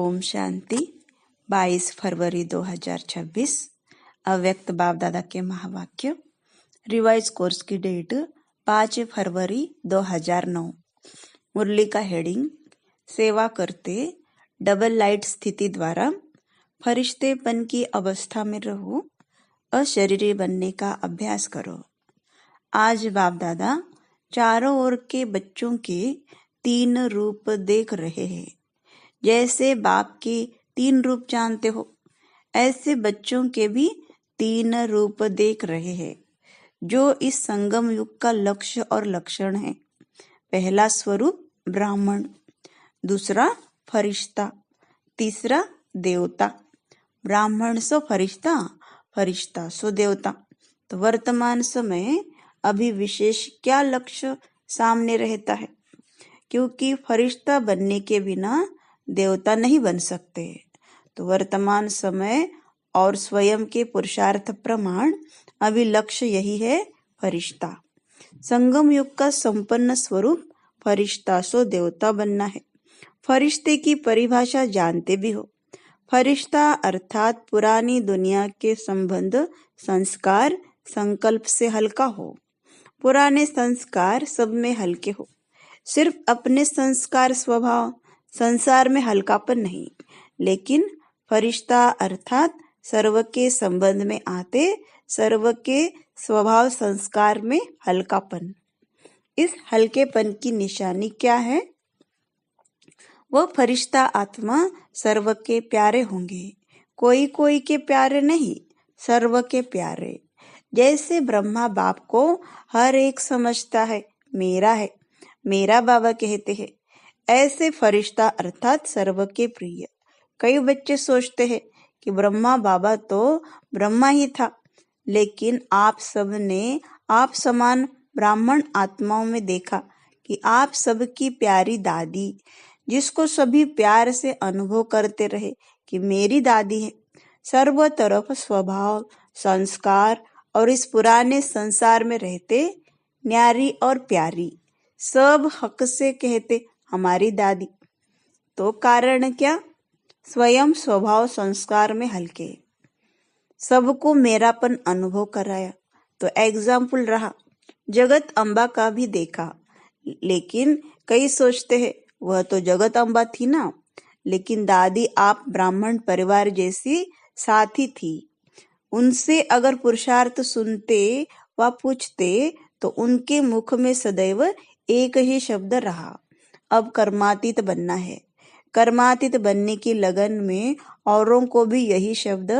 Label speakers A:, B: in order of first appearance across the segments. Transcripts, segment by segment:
A: ओम शांति। 22 फरवरी 2026 अव्यक्त बाप दादा के महावाक्य। रिवाइज कोर्स की डेट 5 फरवरी 2009। मुरली का हेडिंग, सेवा करते डबल लाइट स्थिति द्वारा फरिश्तेपन की अवस्था में रहो, अशरीरी बनने का अभ्यास करो। आज बाप दादा चारों ओर के बच्चों के 3 रूप देख रहे हैं। जैसे बाप के 3 रूप जानते हो, ऐसे बच्चों के भी 3 रूप देख रहे हैं, जो इस संगम युग का लक्ष्य और लक्षण है। पहला स्वरूप ब्राह्मण, दूसरा फरिश्ता, तीसरा देवता। ब्राह्मण सो फरिश्ता, फरिश्ता सो देवता। तो वर्तमान समय अभी विशेष क्या लक्ष्य सामने रहता है, क्योंकि फरिश्ता बनने के बिना देवता नहीं बन सकते। तो वर्तमान समय और स्वयं के पुरुषार्थ प्रमाण अभी लक्ष्य यही है, फरिश्ता। संगम युग का संपन्न स्वरूप फरिश्ता सो देवता बनना है। फरिश्ते की परिभाषा जानते भी हो। फरिश्ता अर्थात पुरानी दुनिया के संबंध, संस्कार, संकल्प से हल्का हो। पुराने संस्कार सब में हल्के हो। सिर्फ अपने संस्कार स्वभाव संसार में हल्कापन नहीं, लेकिन फरिश्ता अर्थात सर्व के संबंध में आते, सर्व के स्वभाव संस्कार में हल्कापन। इस हल्केपन की निशानी क्या है? वह फरिश्ता आत्मा सर्व के प्यारे होंगे। कोई कोई के प्यारे नहीं, सर्व के प्यारे। जैसे ब्रह्मा बाप को हर एक समझता है, मेरा है, मेरा बाबा कहते हैं, ऐसे फरिश्ता अर्थात सर्व के प्रिय। कई बच्चे सोचते हैं कि ब्रह्मा बाबा तो ब्रह्मा ही था, लेकिन आप सब ने आप समान ब्राह्मण आत्माओं में देखा कि आप सबकी प्यारी दादी, जिसको सभी प्यार से अनुभव करते रहे कि मेरी दादी है, सर्व तरफ स्वभाव, संस्कार और इस पुराने संसार में रहते, न्यारी और प्यारी, सब हक से कहते हमारी दादी। तो कारण क्या? स्वयं स्वभाव संस्कार में हल्के, सबको मेरापन अनुभव कराया। तो एग्जाम्पल रहा, जगत अम्बा का भी देखा। लेकिन कई सोचते हैं वह तो जगत अम्बा थी ना, लेकिन दादी आप ब्राह्मण परिवार जैसी साथी थी। उनसे अगर पुरुषार्थ सुनते व पूछते तो उनके मुख में सदैव एक ही शब्द रहा, अब कर्मातीत बनना है। कर्मातीत बनने की लगन में औरों को भी यही शब्द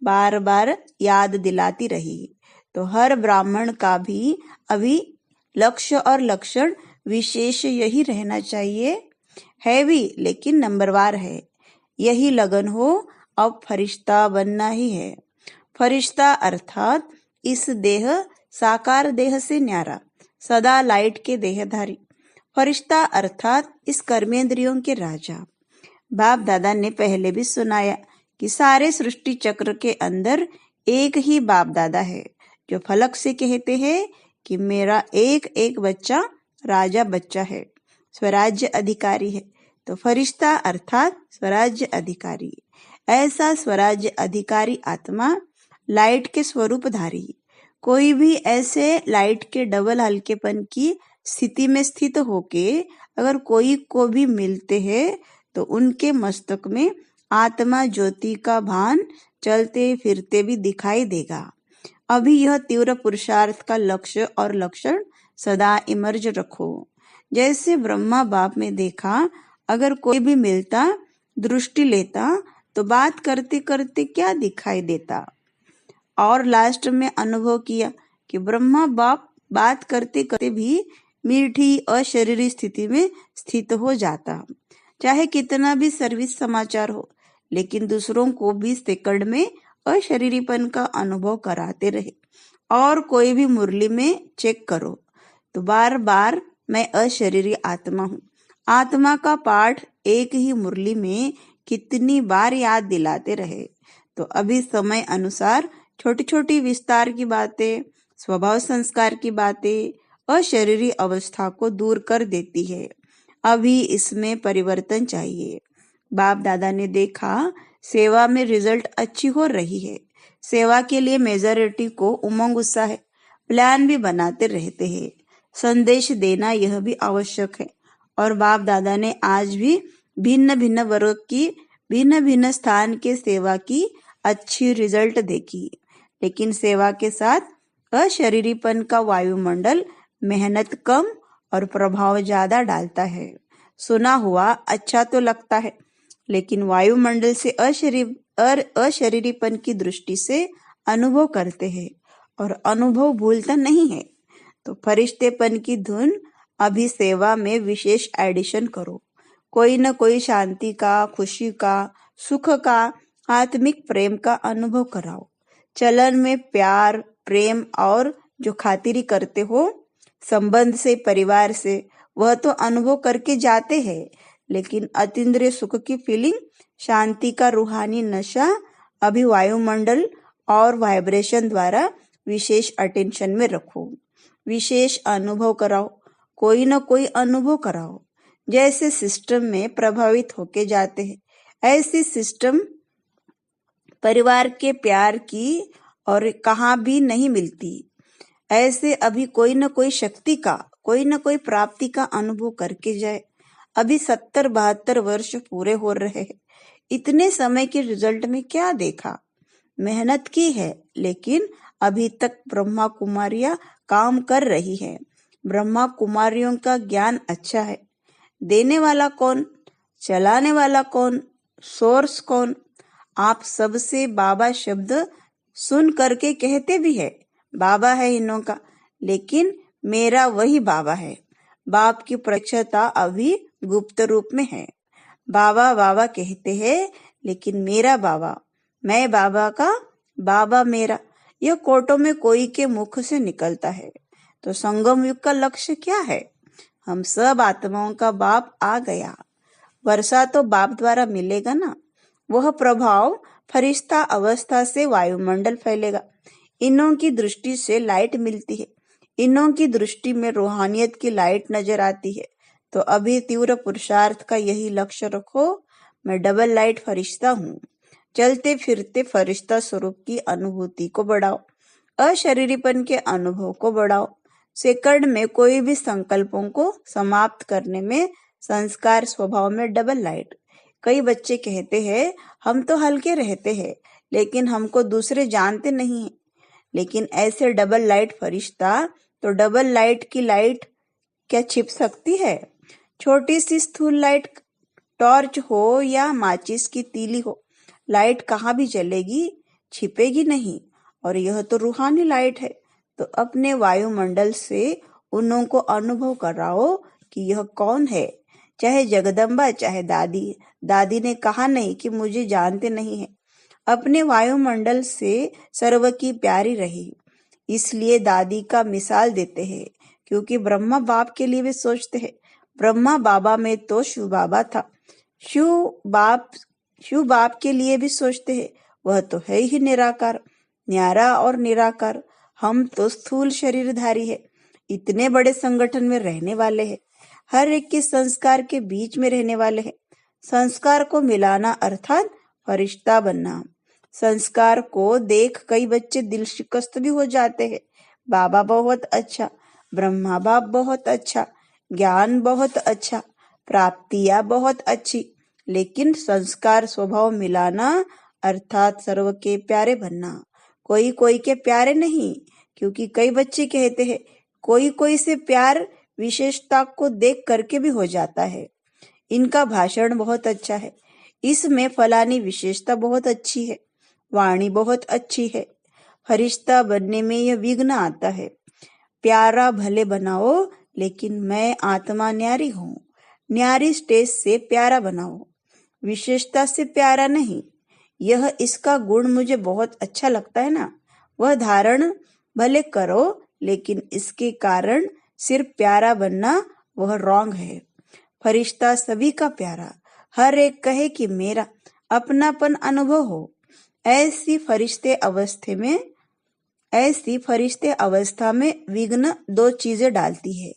A: बार बार याद दिलाती रही। तो हर ब्राह्मण का भी अभी लक्ष्य और लक्षण विशेष यही रहना चाहिए, है भी, लेकिन नंबरवार है। यही लगन हो, अब फरिश्ता बनना ही है। फरिश्ता अर्थात इस देह साकार देह से न्यारा, सदा लाइट के देहधारी। फरिश्ता अर्थात इस कर्मेंद्रियों के राजा। बाप दादा ने पहले भी सुनाया कि सारे सृष्टि चक्र के अंदर एक ही बाप दादा है, जो फलक से कहते हैं कि मेरा एक एक बच्चा राजा बच्चा है, स्वराज्य अधिकारी है। तो फरिश्ता अर्थात स्वराज्य अधिकारी। ऐसा स्वराज्य अधिकारी आत्मा लाइट के स्वरूप धारी। कोई भी ऐसे लाइट के डबल हल्केपन की स्थिति में स्थित होके अगर कोई को भी मिलते हैं तो उनके मस्तक में आत्मा ज्योति का भान चलते फिरते भी दिखाई देगा। अभी यह तीव्र पुरुषार्थ का लक्ष्य और लक्षण सदा इमर्ज रखो। जैसे ब्रह्मा बाप में देखा, अगर कोई भी मिलता, दृष्टि लेता तो बात करते करते क्या दिखाई देता, और लास्ट में अनुभव किया कि ब्रह्मा बाप बात करते करते भी मीठी अशरीरी स्थिति में स्थित हो जाता। चाहे कितना भी सर्विस समाचार हो, लेकिन दूसरों को भी सेकंड में अशरीरीपन का अनुभव कराते रहे। और कोई भी मुरली में चेक करो तो बार बार मैं अशरीरी आत्मा हूँ। आत्मा का पाठ एक ही मुरली में कितनी बार याद दिलाते रहे। तो अभी समय अनुसार छोटी छोटी विस्तार की बातें, स्वभाव संस्कार की बातें अशरीरी अवस्था को दूर कर देती है। अभी इसमें परिवर्तन चाहिए। बाप दादा ने देखा सेवा में रिजल्ट अच्छी हो रही है। सेवा के लिए मेजॉरिटी को उमंग उत्साह है, प्लान भी बनाते रहते हैं। संदेश देना यह भी आवश्यक है। और बाप दादा ने आज भी भिन्न भिन्न वर्ग की भिन्न भिन्न स्थान के सेवा की अच्छी रिजल्ट देखी। लेकिन सेवा के साथ अशरीरीपन का वायुमंडल मेहनत कम और प्रभाव ज्यादा डालता है। सुना हुआ अच्छा तो लगता है, लेकिन वायुमंडल से अशरीरीपन की दृष्टि से अनुभव करते हैं और अनुभव भूलता नहीं है। तो फरिश्तेपन की धुन अभी सेवा में विशेष एडिशन करो। कोई न कोई शांति का, खुशी का, सुख का, आत्मिक प्रेम का अनुभव कराओ। चलन में प्यार, प्रेम और जो खातिरी करते हो संबंध से, परिवार से, वह तो अनुभव करके जाते हैं, लेकिन अतीन्द्रिय सुख की फीलिंग, शांति का रूहानी नशा अभी वायुमंडल और वाइब्रेशन द्वारा विशेष अटेंशन में रखो। विशेष अनुभव कराओ, कोई न कोई अनुभव कराओ। जैसे सिस्टम में प्रभावित होके जाते हैं, ऐसी सिस्टम परिवार के प्यार की और कहाँ भी नहीं मिलती। ऐसे अभी कोई न कोई शक्ति का, कोई न कोई प्राप्ति का अनुभव करके जाए। अभी 70-72 वर्ष पूरे हो रहे हैं। इतने समय के रिजल्ट में क्या देखा? मेहनत की है, लेकिन अभी तक ब्रह्मा कुमारियां काम कर रही है। ब्रह्मा कुमारियों का ज्ञान अच्छा है। देने वाला कौन? चलाने वाला कौन? सोर्स कौन? आप सबसे बाबा शब्द सुन करके कहते भी है बाबा है इन्हों का, लेकिन मेरा वही बाबा है। बाप की प्रत्यक्षता अभी गुप्त रूप में है। बाबा बाबा कहते हैं, लेकिन मेरा बाबा, मैं बाबा का, बाबा मेरा, यह कोटों में कोई के मुख से निकलता है। तो संगम युग का लक्ष्य क्या है? हम सब आत्माओं का बाप आ गया। वर्षा तो बाप द्वारा मिलेगा ना। वह प्रभाव फरिश्ता अवस्था से वायुमंडल फैलेगा। इन्हों की दृष्टि से लाइट मिलती है। इन्हों की दृष्टि में रूहानियत की लाइट नजर आती है। तो अभी तीव्र पुरुषार्थ का यही लक्ष्य रखो। मैं डबल लाइट फरिश्ता हूँ। चलते फिरते फरिश्ता स्वरूप की अनुभूति को बढ़ाओ। अशरीरीपन के अनुभव को बढ़ाओ। सेकंड में कोई भी संकल्पों को समाप्त करने में संस्कार स्वभाव में डबल लाइट। कई बच्चे कहते हैं हम तो हल्के रहते हैं, लेकिन हमको दूसरे जानते नहीं हैं। लेकिन ऐसे डबल लाइट फरिश्ता, तो डबल लाइट की लाइट क्या छिप सकती है? छोटी सी स्थूल लाइट, टॉर्च हो या माचिस की तीली हो, लाइट कहाँ भी जलेगी, छिपेगी नहीं। और यह तो रूहानी लाइट है। तो अपने वायुमंडल से उन्हों को अनुभव कराओ कि यह कौन है। चाहे जगदम्बा, चाहे दादी। दादी ने कहा नहीं कि मुझे जानते नहीं है। अपने वायुमंडल से सर्व की प्यारी रही, इसलिए दादी का मिसाल देते हैं, क्योंकि ब्रह्मा बाप के लिए भी सोचते हैं। ब्रह्मा बाबा में तो शिव बाबा था। शिव बाप के लिए भी सोचते हैं, वह तो है ही निराकार, न्यारा और निराकार। हम तो स्थूल शरीरधारी है, इतने बड़े संगठन में रहने वाले हैं, हर एक के संस्कार के बीच में रहने वाले हैं। संस्कार को मिलाना अर्थात फरिश्ता बनना। संस्कार को देख कई बच्चे दिल शिकस्त भी हो जाते हैं। बाबा बहुत अच्छा, ब्रह्मा बाप बहुत अच्छा, ज्ञान बहुत अच्छा, प्राप्तियां बहुत अच्छी, लेकिन संस्कार स्वभाव मिलाना अर्थात सर्व के प्यारे बनना। कोई कोई के प्यारे नहीं, क्योंकि कई बच्चे कहते हैं कोई कोई से प्यार विशेषता को देख करके भी हो जाता है। इनका भाषण बहुत अच्छा है, इसमें फलानी विशेषता बहुत अच्छी है, वाणी बहुत अच्छी है। फरिश्ता बनने में यह विघ्न आता है। प्यारा भले बनाओ, लेकिन मैं आत्मा न्यारी हूँ। न्यारी स्टेज से प्यारा बनाओ, विशेषता से प्यारा नहीं। यह इसका गुण मुझे बहुत अच्छा लगता है ना, वह धारण भले करो, लेकिन इसके कारण सिर्फ प्यारा बनना वह रॉन्ग है। फरिश्ता सभी का प्यारा, हर एक कहे कि मेरा, अपनापन अनुभव हो। ऐसी फरिश्ते अवस्था में विघ्न दो चीजें डालती है।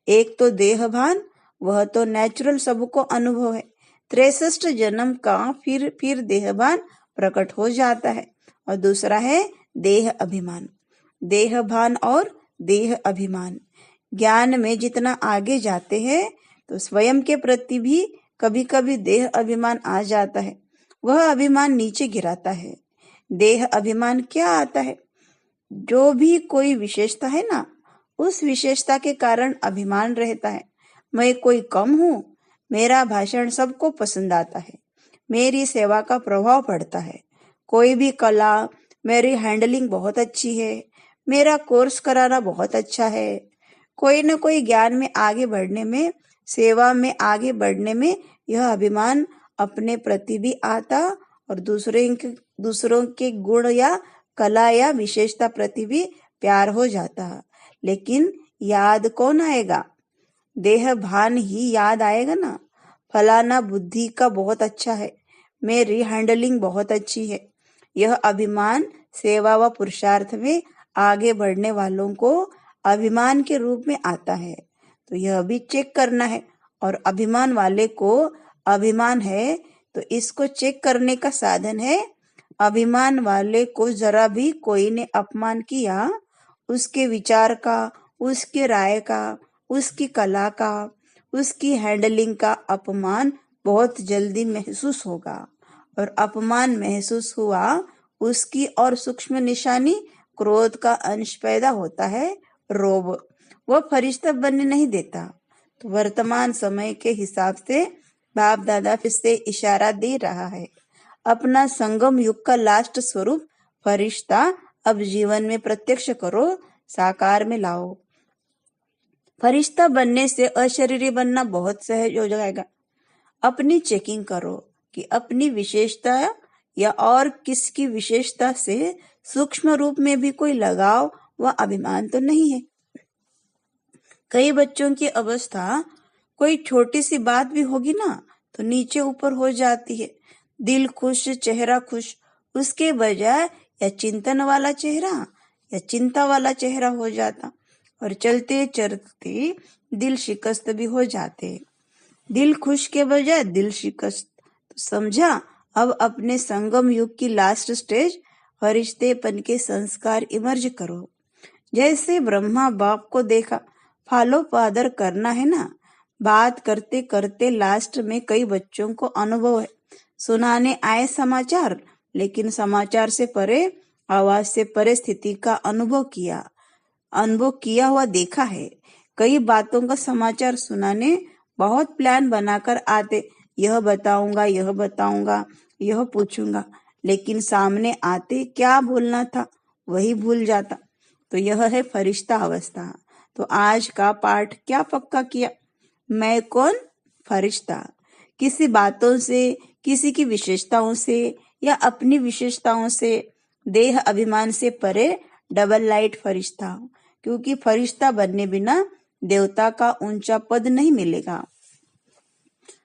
A: एक तो देह भान, वह तो नेचुरल सबको अनुभव है। 63 जन्म का फिर देहभान प्रकट हो जाता है। और दूसरा है देह अभिमान। देहभान और देह अभिमान, ज्ञान में जितना आगे जाते हैं तो स्वयं के प्रति भी कभी कभी देह अभिमान आ जाता है। वह अभिमान नीचे गिराता है। देह अभिमान क्या आता है? जो भी कोई विशेषता है ना, उस विशेषता के कारण अभिमान रहता है। मैं कोई कम हूँ, मेरा भाषण सबको पसंद आता है, मेरी सेवा का प्रभाव पड़ता है, कोई भी कला, मेरी हैंडलिंग बहुत अच्छी है, मेरा कोर्स कराना बहुत अच्छा है। कोई न कोई ज्ञान में आगे बढ़ने में, सेवा में आगे बढ़ने में यह अभिमान अपने प्रति भी आता और दूसरों के गुण या कला या विशेषता प्रति भी प्यार हो जाता। लेकिन याद कौन आएगा? देह भान ही याद आएगा ना। फलाना बुद्धि का बहुत अच्छा है, मेरी हैंडलिंग बहुत अच्छी है। यह अभिमान सेवा व पुरुषार्थ में आगे बढ़ने वालों को अभिमान के रूप में आता है। तो यह भी चेक करना है। और अभिमान वाले को अभिमान है तो इसको चेक करने का साधन है, अभिमान वाले को जरा भी कोई ने अपमान किया, उसके विचार का, उसके राय का, उसकी कला का, उसकी हैंडलिंग का अपमान बहुत जल्दी महसूस होगा। और अपमान महसूस हुआ, उसकी और सूक्ष्म निशानी क्रोध का अंश पैदा होता है, रोब। वह फरिश्ता बनने नहीं देता। तो वर्तमान समय के हिसाब से बाप दादा फिर से इशारा दे रहा है, अपना संगम युग का लास्ट स्वरूप फरिश्ता अब जीवन में प्रत्यक्ष करो, साकार में लाओ। फरिश्ता बनने से अशरीरी बनना बहुत सहज हो जाएगा। अपनी चेकिंग करो कि अपनी विशेषता या और किसकी विशेषता से सूक्ष्म रूप में भी कोई लगाव व अभिमान तो नहीं है। कई बच्चों की अवस्था कोई छोटी सी बात भी होगी ना तो नीचे ऊपर हो जाती है। दिल खुश चेहरा खुश, उसके बजाय या चिंतन वाला चेहरा या चिंता वाला चेहरा हो जाता और चलते चलते दिल शिकस्त भी हो जाते। दिल खुश के बजाय दिल शिकस्त। तो समझा? अब अपने संगम युग की लास्ट स्टेज फरिश्तेपन के संस्कार इमर्ज करो। जैसे ब्रह्मा बाप को देखा, फॉलो फादर करना है ना। बात करते करते लास्ट में कई बच्चों को अनुभव है, सुनाने आए समाचार, लेकिन समाचार से परे, आवाज से परे स्थिति का अनुभव किया हुआ देखा है। कई बातों का समाचार सुनाने बहुत प्लान बनाकर आते, यह बताऊंगा, यह पूछूंगा, लेकिन सामने आते क्या बोलना था वही भूल जाता। तो यह है फरिश्ता अवस्था। तो आज का पाठ क्या पक्का किया? मैं कौन? फरिश्ता। किसी बातों से, किसी की विशेषताओं से या अपनी विशेषताओं से, देह अभिमान से परे डबल लाइट फरिश्ता। क्योंकि फरिश्ता बनने बिना देवता का ऊंचा पद नहीं मिलेगा।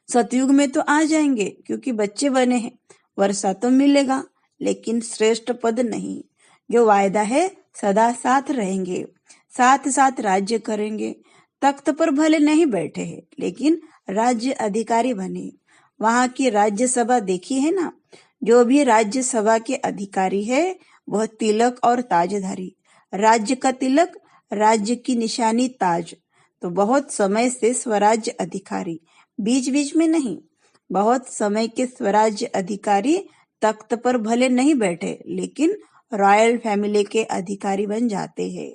A: सतयुग में तो आ जाएंगे क्योंकि बच्चे बने हैं, वर्षा तो मिलेगा, लेकिन श्रेष्ठ पद नहीं। जो वायदा है सदा साथ रहेंगे, साथ साथ राज्य करेंगे। तख्त पर भले नहीं बैठे हैं लेकिन राज्य अधिकारी बने। वहां की राज्यसभा देखी है ना? जो भी राज्यसभा के अधिकारी है वह तिलक और ताजधारी। राज्य का तिलक, राज्य की निशानी ताज। तो बहुत समय से स्वराज्य अधिकारी, बीच बीच में नहीं, बहुत समय के स्वराज्य अधिकारी तख्त पर भले नहीं बैठे लेकिन रॉयल फैमिली के अधिकारी बन जाते हैं।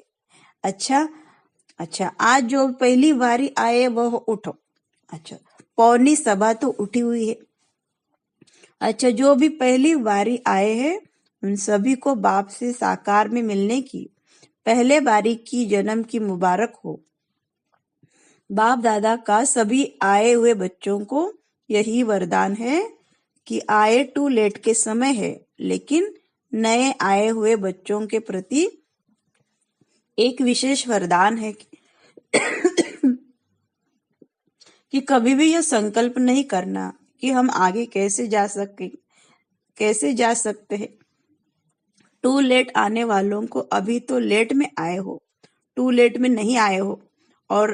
A: अच्छा, आज जो पहली बारी आए वह उठो। अच्छा, पौनी सभा तो उठी हुई है। अच्छा, जो भी पहली बारी आए हैं उन सभी को बाप से साकार में मिलने की पहले बारी की जन्म की मुबारक हो। बाप दादा का सभी आए हुए बच्चों को यही वरदान है कि आए टू लेट के समय है, लेकिन नए आए हुए बच्चों के प्रति एक विशेष वरदान है कि कभी भी यह संकल्प नहीं करना कि हम आगे कैसे जा सकते हैं। टू लेट आने वालों को अभी तो लेट में आए हो, टू लेट में नहीं आए हो। और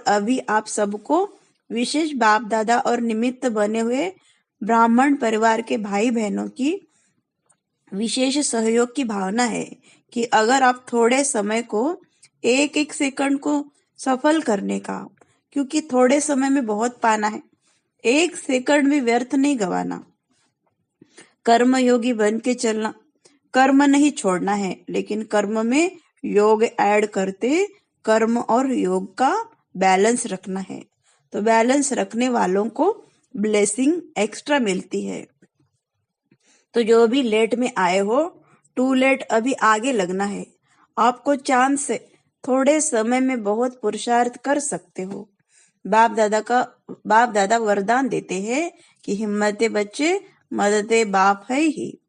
A: अभी आप सबको विशेष बाप दादा और निमित्त बने हुए ब्राह्मण परिवार के भाई बहनों की विशेष सहयोग की भावना है कि अगर आप थोड़े समय को एक एक सेकंड को सफल करने का, क्योंकि थोड़े समय में बहुत पाना है, एक सेकंड भी व्यर्थ नहीं गवाना। कर्म योगी बन के चलना, कर्म नहीं छोड़ना है, लेकिन कर्म में योग ऐड करते कर्म और योग का बैलेंस रखना है। तो बैलेंस रखने वालों को ब्लेसिंग एक्स्ट्रा मिलती है। तो जो भी लेट में आए हो, टू लेट अभी आगे लगना है। आपको चांस से थोड़े समय में बहुत पुरुषार्थ कर सकते हो। बाप दादा वरदान देते हैं कि हिम्मते बच्चे मददे बाप है ही।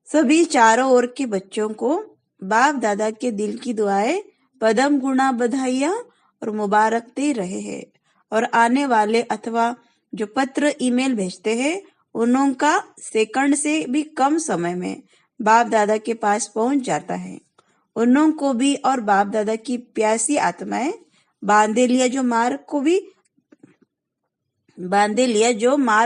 A: सभी चारों ओर के बच्चों को बाप दादा के दिल की दुआएं, पदम गुणा बधाइयां और मुबारक दे रहे हैं। और आने वाले अथवा जो पत्र ईमेल भेजते हैं, उनका सेकंड से भी कम समय में बाप दादा के पास पहुंच जाता है। उन्हों को भी और बाप दादा की प्यासी आत्माएं बांधे लिया जो मार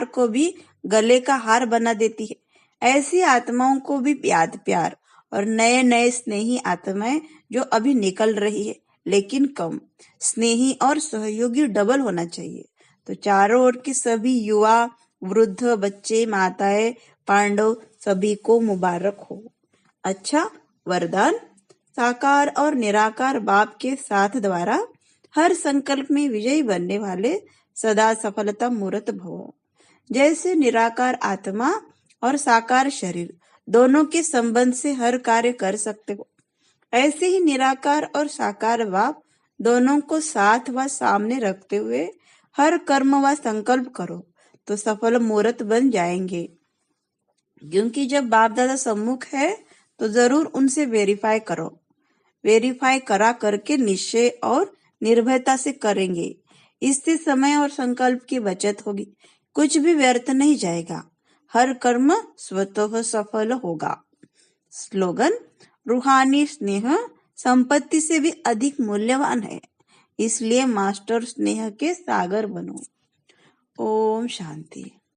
A: को भी गले का हार बना देती है। ऐसी आत्माओं को भी याद प्यार और नए नए स्नेही आत्माएं जो अभी निकल रही है, लेकिन कम स्नेही और सहयोगी डबल होना चाहिए। तो चारों ओर के सभी युवा, वृद्ध, बच्चे, माताएं, पांडव सभी को मुबारक हो। अच्छा वरदान, साकार और निराकार बाप के साथ द्वारा हर संकल्प में विजयी बनने वाले सदा सफलता मूर्त भव। जैसे निराकार आत्मा और साकार शरीर दोनों के संबंध से हर कार्य कर सकते हो, ऐसे ही निराकार और साकार बाप दोनों को साथ व सामने रखते हुए हर कर्म व संकल्प करो तो सफल मूर्त बन जाएंगे। क्योंकि जब बाप दादा सम्मुख है तो जरूर उनसे वेरीफाई करो। वेरीफाई करा करके निश्चय और निर्भयता से करेंगे। इससे समय और संकल्प की बचत होगी, कुछ भी व्यर्थ नहीं जाएगा, हर कर्म स्वतः सफल होगा। स्लोगन, रूहानी स्नेह संपत्ति से भी अधिक मूल्यवान है, इसलिए मास्टर स्नेह के सागर बनो। ओम शांति।